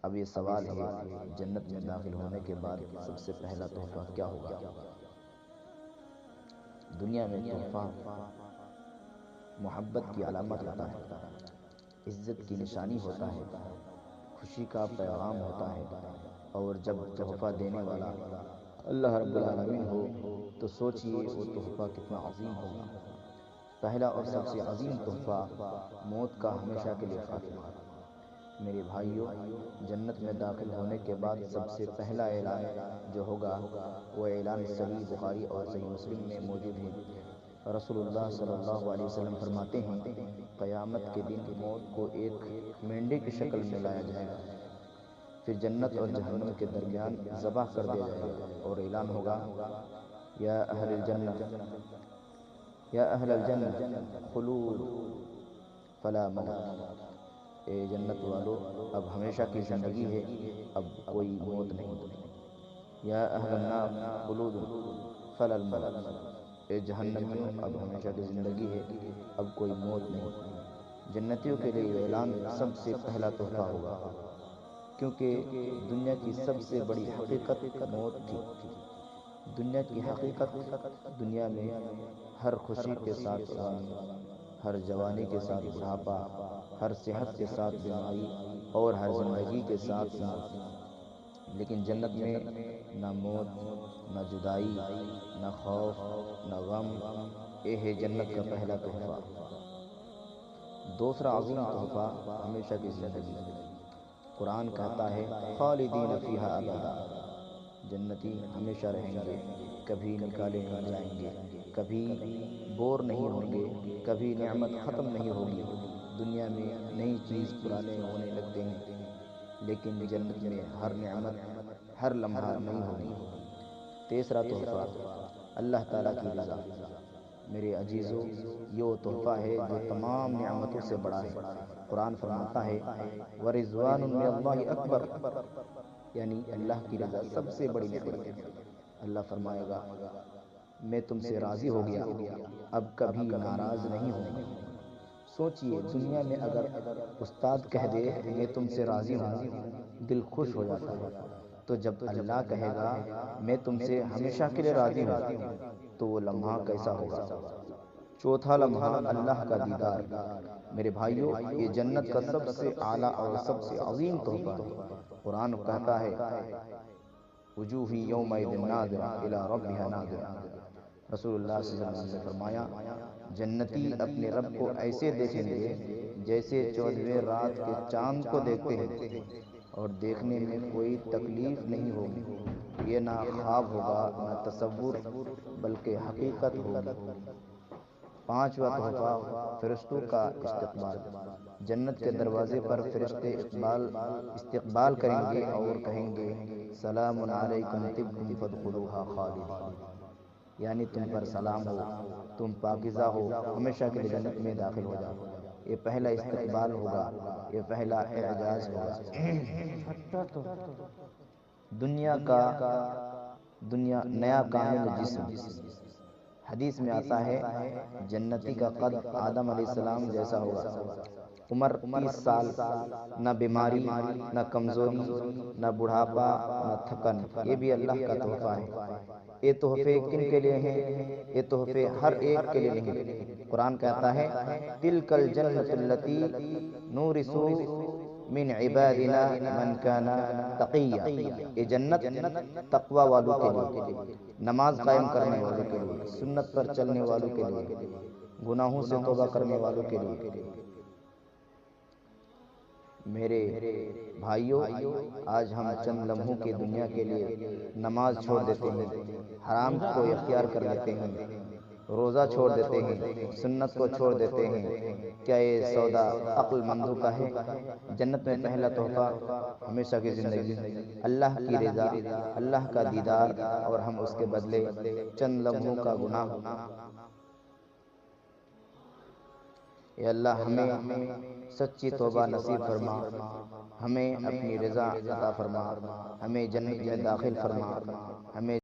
اب یہ سوال ہے، جنت میں داخل ہونے کے بعد سب سے پہلا تحفہ کیا ہوگا؟ دنیا میں تحفہ محبت کی علامت ہوتا ہے، عزت کی نشانی ہوتا ہے، خوشی کا پیغام ہوتا ہے، اور جب تحفہ دینے والا اللہ رب العالمین ہو تو سوچئے وہ تحفہ کتنا عظیم ہوگا۔ پہلا اور سب سے عظیم تحفہ موت کا ہمیشہ کے لیے خاتمہ۔ میرے بھائیوں، جنت میں داخل ہونے کے بعد سب سے پہلا اعلان جو ہوگا وہ اعلان صحیح بخاری اور صحیح مسلم میں موجود ہے۔ رسول اللہ صلی اللہ علیہ وسلم فرماتے ہیں، قیامت کے دن موت کو ایک مینڈے کی شکل میں لایا جائے گا، پھر جنت اور جہنم کے درمیان ذبح کر دیا جائے گا اور اعلان ہوگا، یا اہل الجنہ، یا اہل الجنہ خلود فلا موت، اے جنت والو اب ہمیشہ کی زندگی ہے، اب کوئی موت نہیں۔ یا اہل النار خلود فلا الموت، اے جہنمیوں اب ہمیشہ کی زندگی ہے، اب کوئی موت نہیں۔ جنتیوں کے لیے یہ اعلان سب سے پہلا تحفہ ہوگا، کیونکہ دنیا کی سب سے بڑی حقیقت موت تھی۔ دنیا کی حقیقت، دنیا میں ہر خوشی کے ساتھ غم، ہر جوانی کے ساتھ بڑھاپا، ہر صحت کے ساتھ بیماری، اور ہر زندگی کے ساتھ موت۔ لیکن جنت میں نہ موت، نہ جدائی، نہ خوف، نہ غم، یہ ہے جنت کا پہلا تحفہ۔ دوسرا عظیم تحفہ ہمیشہ کی زندگی۔ قرآن کہتا ہے، خالدین فیہا ابدا، جنتی ہمیشہ رہیں گے، کبھی نکالے نہیں جائیں گے، کبھی بور نہیں ہوں گے، کبھی نعمت ختم نہیں ہوگی۔ دنیا میں نئی چیز پرانے ہونے لگتے ہیں، لیکن جنت میں ہر نعمت ہر لمحہ نئی ہوگی۔ تیسرا تحفہ اللہ تعالیٰ کی رضا۔ میرے عزیزو، یہ وہ تحفہ ہے جو تمام نعمتوں سے بڑا ہے۔ قرآن فرماتا ہے، وَرِضْوَانٌ مِّنَ اللَّهِ اکبر، یعنی اللہ کی رضا سب سے بڑی نعمت ہے۔ اللہ فرمائے گا، میں تم سے راضی ہو گیا، اب کبھی ناراض نہیں ہوں گا۔ سوچئے، دنیا میں اگر استاد کہہ دے میں تم سے راضی ہوں، دل خوش ہو جاتا ہے، تو جب اللہ کہے گا میں تم سے ہمیشہ کے لیے راضی ہوں، تو وہ لمحہ کیسا ہوگا؟ چوتھا لمحہ اللہ کا دیدار۔ میرے بھائیوں، یہ جنت کا سب سے اعلیٰ اور سب سے عظیم تحفہ ہے۔ قرآن کہتا ہے، وجوہ یومئذ ناظرہ الی ربہا ناظرہ۔ رسول اللہ صلی اللہ علیہ وسلم نے فرمایا، جنتی اپنے رب کو ایسے دیکھیں گے جیسے 14ویں رات کے چاند کو دیکھتے ہیں، اور دیکھنے میں کوئی تکلیف نہیں ہوگی۔ یہ نہ خواب ہوگا، نہ تصور، بلکہ حقیقت ہوگی۔ پانچواں تحفہ فرشتوں کا استقبال۔ جنت کے دروازے پر فرشتے استقبال کریں گے اور کہیں گے، سلام علیکم طبتم فادخلوها خالدین، یعنی تم پر سلام ہو، تم پاکیزہ ہو، ہمیشہ کے لیے جنت میں داخل ہو جاؤ۔ یہ پہلا استقبال ہوگا، یہ پہلا اعزاز ہوگا۔ دنیا نیا کامل جسم۔ حدیث میں آتا ہے، جنتی کا قد آدم علیہ السلام جیسا ہوگا، عمر 30 سال، نہ بیماری، نہ کمزوری، نہ بڑھاپا، نہ تھکن۔ یہ بھی اللہ کا تحفہ ہے۔ یہ تحفے کن کے لیے ہیں؟ یہ تحفے ہر ایک کے لیے نہیں۔ قرآن کہتا ہے، تِلْکَ الْجَنَّةُ الَّتِی نُورِثُ من عبادنا من کان تقیا، یہ جنت تقوی والوں کے لیے، نماز قائم کرنے والوں کے لیے، سنت پر چلنے والوں کے لیے، گناہوں سے توبہ کرنے والوں کے لیے۔ میرے بھائیوں، آج ہم چند لمحوں کی دنیا کے لیے نماز چھوڑ دیتے ہیں، حرام کو اختیار کر لیتے ہیں، روزہ چھوڑ دیتے ہیں، سنت کو چھوڑ دیتے ہیں۔ کیا یہ سودا عقل مندوں کا ہے؟ جنت میں پہلا تحفہ ہمیشہ کی زندگی، اللہ کی رضا، اللہ کا دیدار، اور ہم اس کے بدلے چند لمحوں کا گناہ۔ اے اللہ، ہمیں سچی توبہ نصیب فرما، ہمیں اپنی رضا عطا فرما، ہمیں جنت میں داخل فرما، ہمیں